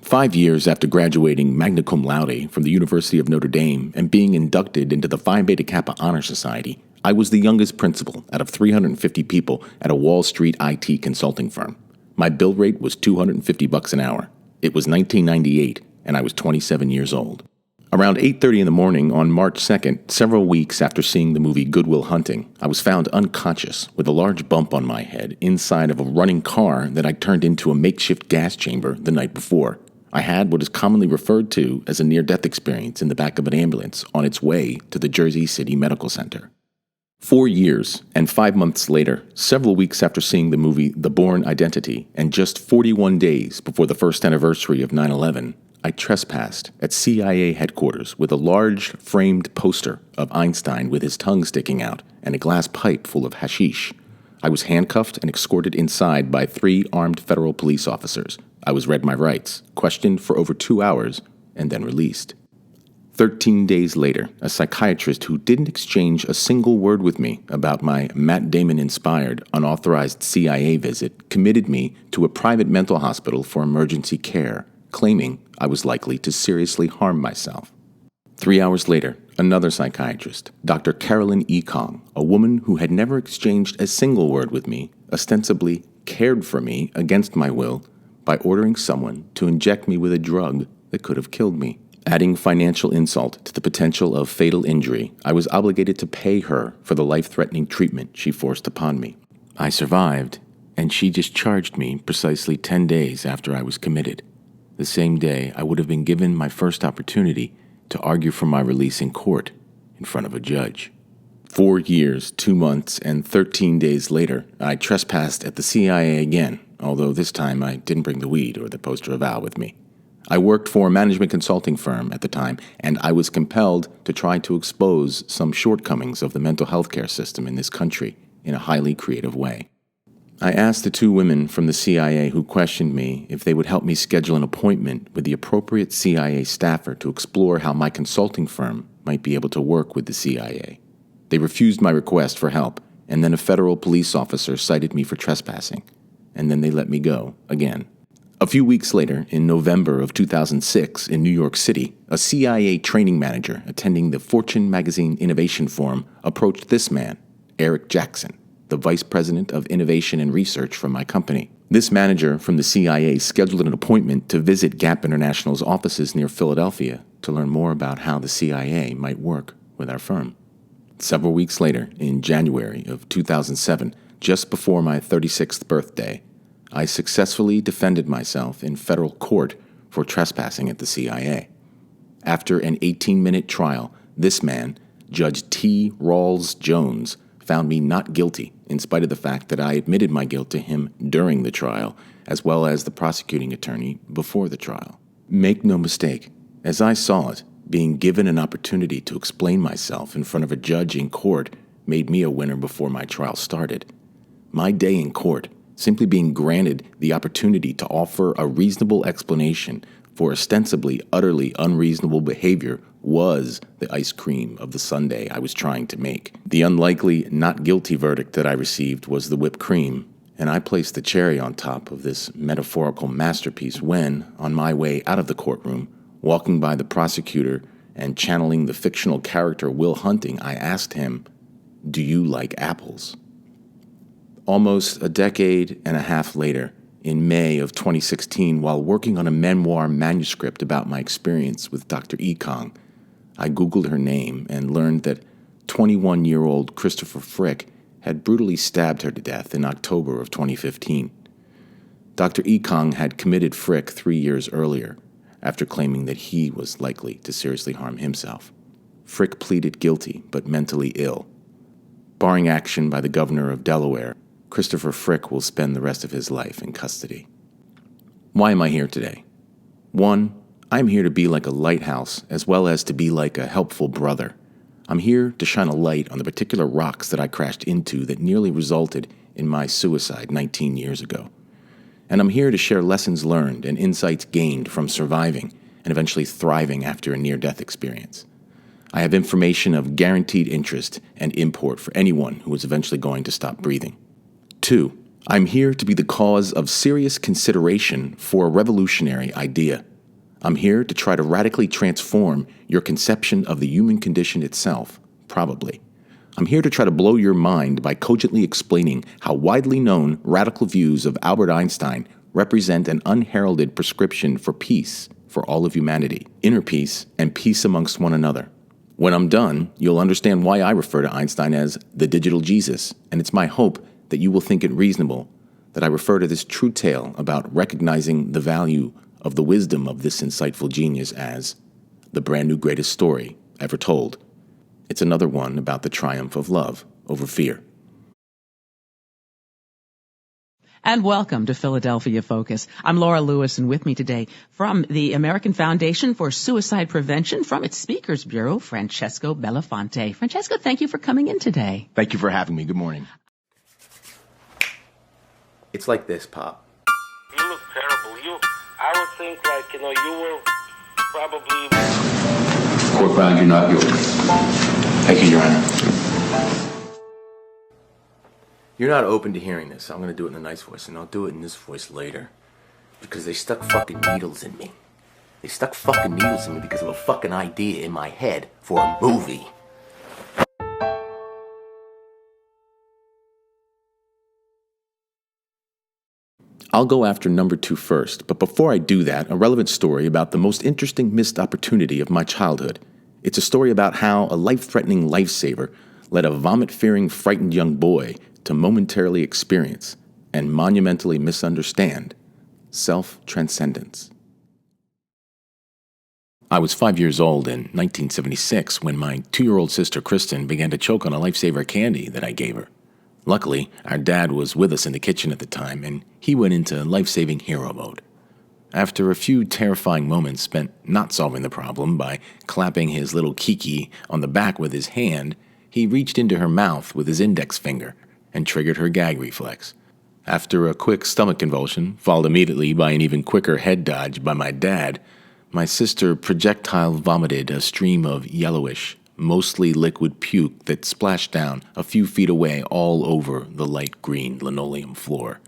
5 years after graduating magna cum laude from the University of Notre Dame and being inducted into the Phi Beta Kappa Honor Society, I was the youngest principal out of 350 people at a Wall Street IT consulting firm. My bill rate was $250 an hour. It was 1998, and I was 27 years old. Around 8:30 in the morning on March 2nd, several weeks after seeing the movie Good Will Hunting, I was found unconscious with a large bump on my head inside of a running car that I turned into a makeshift gas chamber the night before. I had what is commonly referred to as a near-death experience in the back of an ambulance on its way to the Jersey City Medical Center. 4 years and 5 months later, several weeks after seeing the movie The Bourne Identity, and just 41 days before the first anniversary of 9/11, I trespassed at CIA headquarters with a large framed poster of Einstein with his tongue sticking out and a glass pipe full of hashish. I was handcuffed and escorted inside by 3 armed federal police officers. I was read my rights, questioned for over 2 hours, and then released. 13 days later, a psychiatrist who didn't exchange a single word with me about my Matt Damon-inspired, unauthorized CIA visit committed me to a private mental hospital for emergency care, claiming I was likely to seriously harm myself. 3 hours later, another psychiatrist, Dr. Carolyn E. Kong, a woman who had never exchanged a single word with me, ostensibly cared for me against my will by ordering someone to inject me with a drug that could have killed me. Adding financial insult to the potential of fatal injury, I was obligated to pay her for the life-threatening treatment she forced upon me. I survived, and she discharged me precisely 10 days after I was committed. The same day, I would have been given my first opportunity to argue for my release in court in front of a judge. 4 years, 2 months, and 13 days later, I trespassed at the CIA again, although this time I didn't bring the weed or the poster of Al with me. I worked for a management consulting firm at the time, and I was compelled to try to expose some shortcomings of the mental health care system in this country in a highly creative way. I asked the 2 women from the CIA who questioned me if they would help me schedule an appointment with the appropriate CIA staffer to explore how my consulting firm might be able to work with the CIA. They refused my request for help, and then a federal police officer cited me for trespassing, and then they let me go again. A few weeks later, in November of 2006 in New York City, a CIA training manager attending the Fortune magazine Innovation Forum approached this man, Eric Jackson, the vice president of innovation and research from my company. This manager from the CIA scheduled an appointment to visit Gap International's offices near Philadelphia to learn more about how the CIA might work with our firm. Several weeks later, in January of 2007, just before my 36th birthday, I successfully defended myself in federal court for trespassing at the CIA. After an 18-minute trial, this man, Judge T. Rawls Jones, found me not guilty in spite of the fact that I admitted my guilt to him during the trial, as well as the prosecuting attorney before the trial. Make no mistake, as I saw it, being given an opportunity to explain myself in front of a judge in court made me a winner before my trial started. My day in court, simply being granted the opportunity to offer a reasonable explanation for ostensibly utterly unreasonable behavior, was the ice cream of the sundae I was trying to make. The unlikely not guilty verdict that I received was the whipped cream, and I placed the cherry on top of this metaphorical masterpiece when, on my way out of the courtroom, walking by the prosecutor and channeling the fictional character Will Hunting, I asked him, "Do you like apples?" Almost a decade and a half later, in May of 2016, while working on a memoir manuscript about my experience with Dr. E. Kong, I Googled her name and learned that 21-year-old Christopher Frick had brutally stabbed her to death in October of 2015. Dr. E. Kong had committed Frick 3 years earlier, after claiming that he was likely to seriously harm himself. Frick pleaded guilty, but mentally ill. Barring action by the governor of Delaware, Christopher Frick will spend the rest of his life in custody. Why am I here today? 1, I'm here to be like a lighthouse as well as to be like a helpful brother. I'm here to shine a light on the particular rocks that I crashed into that nearly resulted in my suicide 19 years ago. And I'm here to share lessons learned and insights gained from surviving and eventually thriving after a near-death experience. I have information of guaranteed interest and import for anyone who is eventually going to stop breathing. 2, I'm here to be the cause of serious consideration for a revolutionary idea. I'm here to try to radically transform your conception of the human condition itself, probably. I'm here to try to blow your mind by cogently explaining how widely known radical views of Albert Einstein represent an unheralded prescription for peace for all of humanity, inner peace and peace amongst one another. When I'm done, you'll understand why I refer to Einstein as the digital Jesus, and it's my hope that you will think it reasonable that I refer to this true tale about recognizing the value of the wisdom of this insightful genius as the brand new greatest story ever told. It's another one about the triumph of love over fear. And welcome to Philadelphia Focus. I'm Laura Lewis, and with me today from the American Foundation for Suicide Prevention, from its Speakers Bureau, Francesco Belafonte. Francesco, thank you for coming in today. Thank you for having me. Good morning. It's like this, Pop. You look terrible. I would think you were probably... Court ground, you're not guilty. Thank you, Your Honor. You're not open to hearing this. I'm going to do it in a nice voice, and I'll do it in this voice later. Because they stuck fucking needles in me. They stuck fucking needles in me because of a fucking idea in my head for a movie. I'll go after number 2 first, but before I do that, a relevant story about the most interesting missed opportunity of my childhood. It's a story about how a life-threatening lifesaver led a vomit-fearing, frightened young boy to momentarily experience and monumentally misunderstand self-transcendence. I was 5 years old in 1976 when my 2-year-old sister Kristen began to choke on a lifesaver candy that I gave her. Luckily, our dad was with us in the kitchen at the time, and he went into life-saving hero mode. After a few terrifying moments spent not solving the problem by clapping his little Kiki on the back with his hand, he reached into her mouth with his index finger and triggered her gag reflex. After a quick stomach convulsion, followed immediately by an even quicker head dodge by my dad, my sister projectile vomited a stream of yellowish, mostly liquid puke that splashed down a few feet away all over the light green linoleum floor.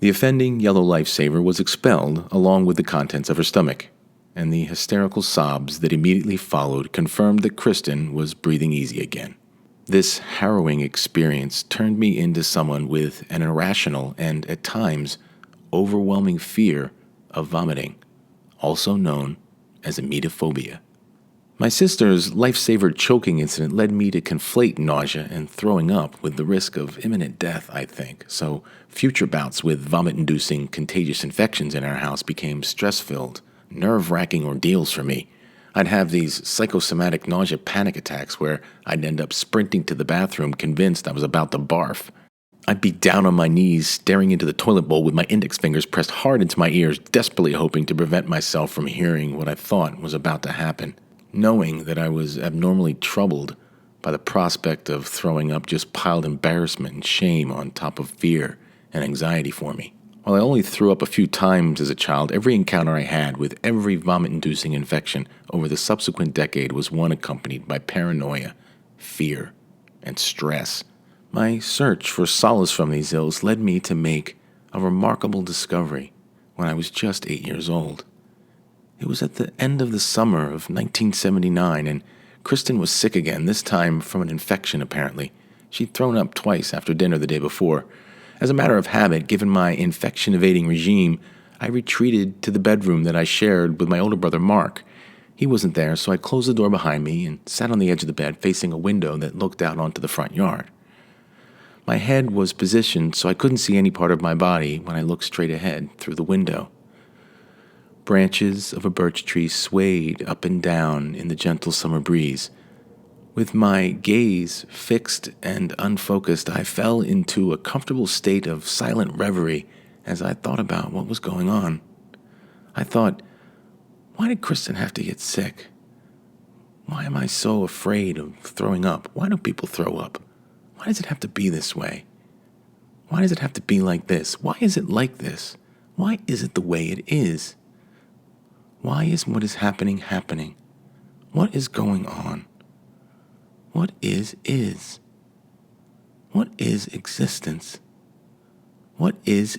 The offending yellow lifesaver was expelled along with the contents of her stomach, and the hysterical sobs that immediately followed confirmed that Kristen was breathing easy again. This harrowing experience turned me into someone with an irrational and, at times, overwhelming fear of vomiting, also known as emetophobia. My sister's lifesaver choking incident led me to conflate nausea and throwing up with the risk of imminent death, I think, so future bouts with vomit-inducing contagious infections in our house became stress-filled, nerve-wracking ordeals for me. I'd have these psychosomatic nausea panic attacks where I'd end up sprinting to the bathroom convinced I was about to barf. I'd be down on my knees staring into the toilet bowl with my index fingers pressed hard into my ears, desperately hoping to prevent myself from hearing what I thought was about to happen. Knowing that I was abnormally troubled by the prospect of throwing up just piled embarrassment and shame on top of fear and anxiety for me. While I only threw up a few times as a child, every encounter I had with every vomit-inducing infection over the subsequent decade was one accompanied by paranoia, fear, and stress. My search for solace from these ills led me to make a remarkable discovery when I was just 8 years old. It was at the end of the summer of 1979, and Kristen was sick again, this time from an infection, apparently. She'd thrown up twice after dinner the day before. As a matter of habit, given my infection-evading regime, I retreated to the bedroom that I shared with my older brother, Mark. He wasn't there, so I closed the door behind me and sat on the edge of the bed facing a window that looked out onto the front yard. My head was positioned so I couldn't see any part of my body when I looked straight ahead through the window. Branches of a birch tree swayed up and down in the gentle summer breeze. With my gaze fixed and unfocused, I fell into a comfortable state of silent reverie as I thought about what was going on. I thought, why did Kristen have to get sick? Why am I so afraid of throwing up? Why do people throw up? Why does it have to be this way? Why does it have to be like this? Why is it like this? Why is it the way it is? Why is what is happening happening? What is going on? What is? What is existence? What is?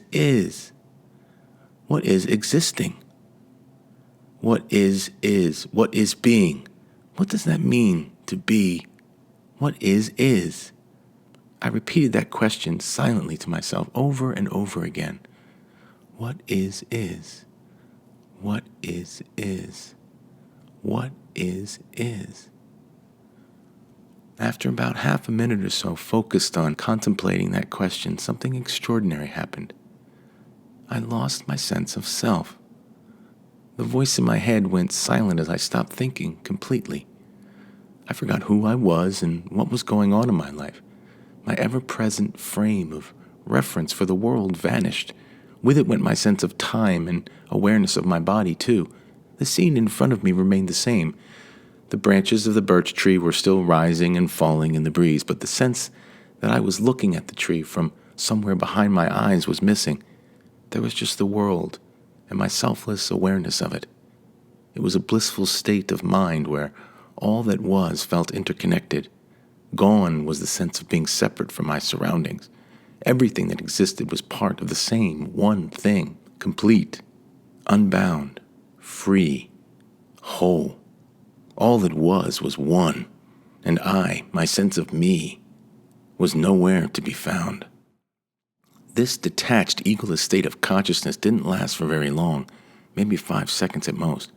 What is existing? What is? What is being? What does that mean to be? What is? I repeated that question silently to myself over and over again. What is? What is? What is? After about half a minute or so focused on contemplating that question, something extraordinary happened. I lost my sense of self. The voice in my head went silent as I stopped thinking completely. I forgot who I was and what was going on in my life. My ever-present frame of reference for the world vanished. With it went my sense of time and awareness of my body, too. The scene in front of me remained the same. The branches of the birch tree were still rising and falling in the breeze, but the sense that I was looking at the tree from somewhere behind my eyes was missing. There was just the world and my selfless awareness of it. It was a blissful state of mind where all that was felt interconnected. Gone was the sense of being separate from my surroundings. Everything that existed was part of the same one thing, complete, unbound, free, whole. All that was one, and I, my sense of me, was nowhere to be found. This detached, egoless state of consciousness didn't last for very long, maybe 5 seconds at most,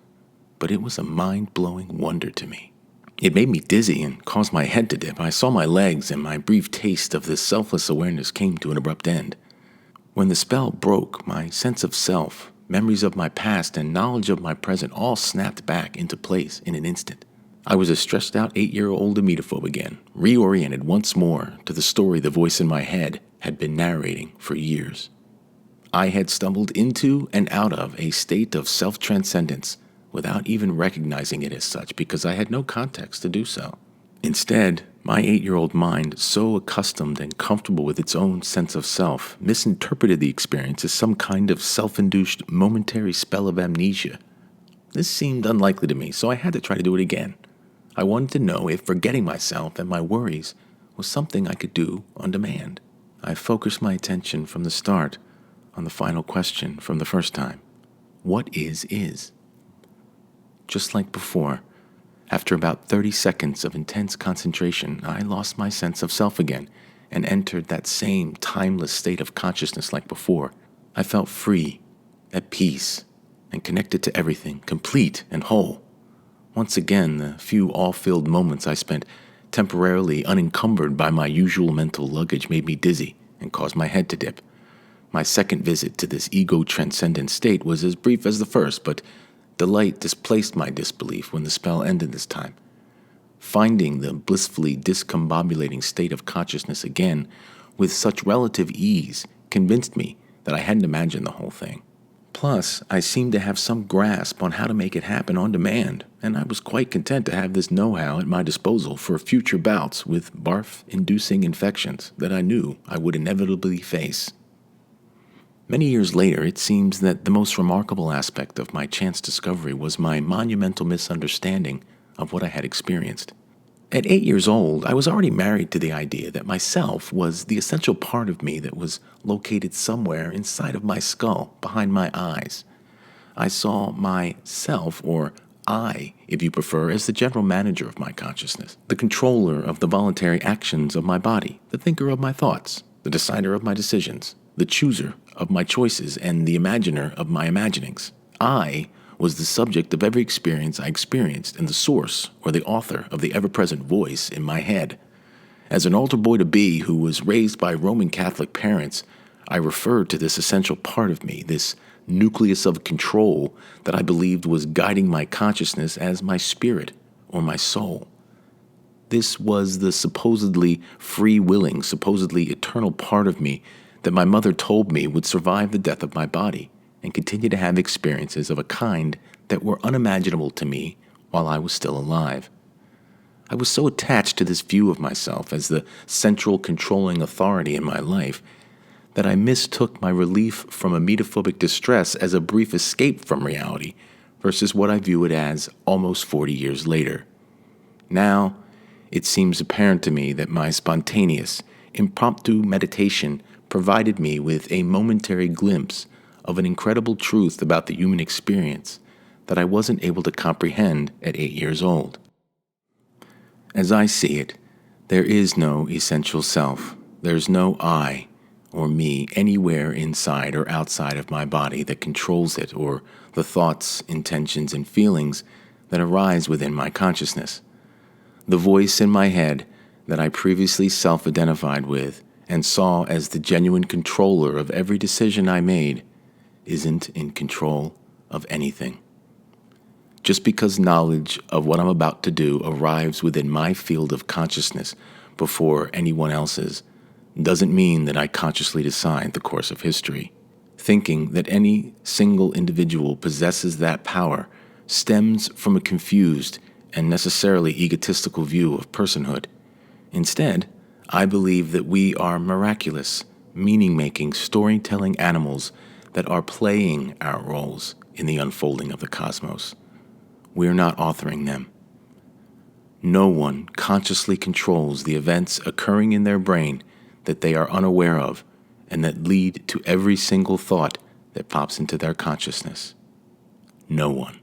but it was a mind-blowing wonder to me. It made me dizzy and caused my head to dip. I saw my legs, and my brief taste of this selfless awareness came to an abrupt end. When the spell broke, my sense of self, memories of my past, and knowledge of my present all snapped back into place in an instant. I was a stressed-out 8-year-old emetophobe again, reoriented once more to the story the voice in my head had been narrating for years. I had stumbled into and out of a state of self-transcendence without even recognizing it as such because I had no context to do so. Instead, my 8-year-old mind, so accustomed and comfortable with its own sense of self, misinterpreted the experience as some kind of self-induced momentary spell of amnesia. This seemed unlikely to me, so I had to try to do it again. I wanted to know if forgetting myself and my worries was something I could do on demand. I focused my attention from the start on the final question from the first time. What is? Just like before, after about 30 seconds of intense concentration, I lost my sense of self again and entered that same timeless state of consciousness like before. I felt free, at peace, and connected to everything, complete and whole. Once again, the few all-filled moments I spent temporarily unencumbered by my usual mental luggage made me dizzy and caused my head to dip. My second visit to this ego-transcendent state was as brief as the first, but delight displaced my disbelief when the spell ended this time. Finding the blissfully discombobulating state of consciousness again with such relative ease convinced me that I hadn't imagined the whole thing. Plus, I seemed to have some grasp on how to make it happen on demand, and I was quite content to have this know-how at my disposal for future bouts with barf-inducing infections that I knew I would inevitably face. Many years later, it seems that the most remarkable aspect of my chance discovery was my monumental misunderstanding of what I had experienced. At 8 years old, I was already married to the idea that myself was the essential part of me that was located somewhere inside of my skull, behind my eyes. I saw myself, or I, if you prefer, as the general manager of my consciousness, the controller of the voluntary actions of my body, the thinker of my thoughts, the decider of my decisions, the chooser of my choices, and the imaginer of my imaginings. I was the subject of every experience I experienced and the source or the author of the ever-present voice in my head. As an altar boy to be who was raised by Roman Catholic parents, I referred to this essential part of me, this nucleus of control that I believed was guiding my consciousness as my spirit or my soul. This was the supposedly free-willing, supposedly eternal part of me that my mother told me would survive the death of my body and continue to have experiences of a kind that were unimaginable to me while I was still alive. I was so attached to this view of myself as the central controlling authority in my life that I mistook my relief from emetophobic distress as a brief escape from reality versus what I view it as almost 40 years later. Now, it seems apparent to me that my spontaneous, impromptu meditation provided me with a momentary glimpse of an incredible truth about the human experience that I wasn't able to comprehend at 8 years old. As I see it, there is no essential self. There's no I or me anywhere inside or outside of my body that controls it, or the thoughts, intentions, and feelings that arise within my consciousness. The voice in my head that I previously self-identified with and saw as the genuine controller of every decision I made isn't in control of anything. Just because knowledge of what I'm about to do arrives within my field of consciousness before anyone else's doesn't mean that I consciously decide the course of history. Thinking that any single individual possesses that power stems from a confused and necessarily egotistical view of personhood. Instead, I believe that we are miraculous, meaning-making, storytelling animals that are playing our roles in the unfolding of the cosmos. We are not authoring them. No one consciously controls the events occurring in their brain that they are unaware of and that lead to every single thought that pops into their consciousness. No one.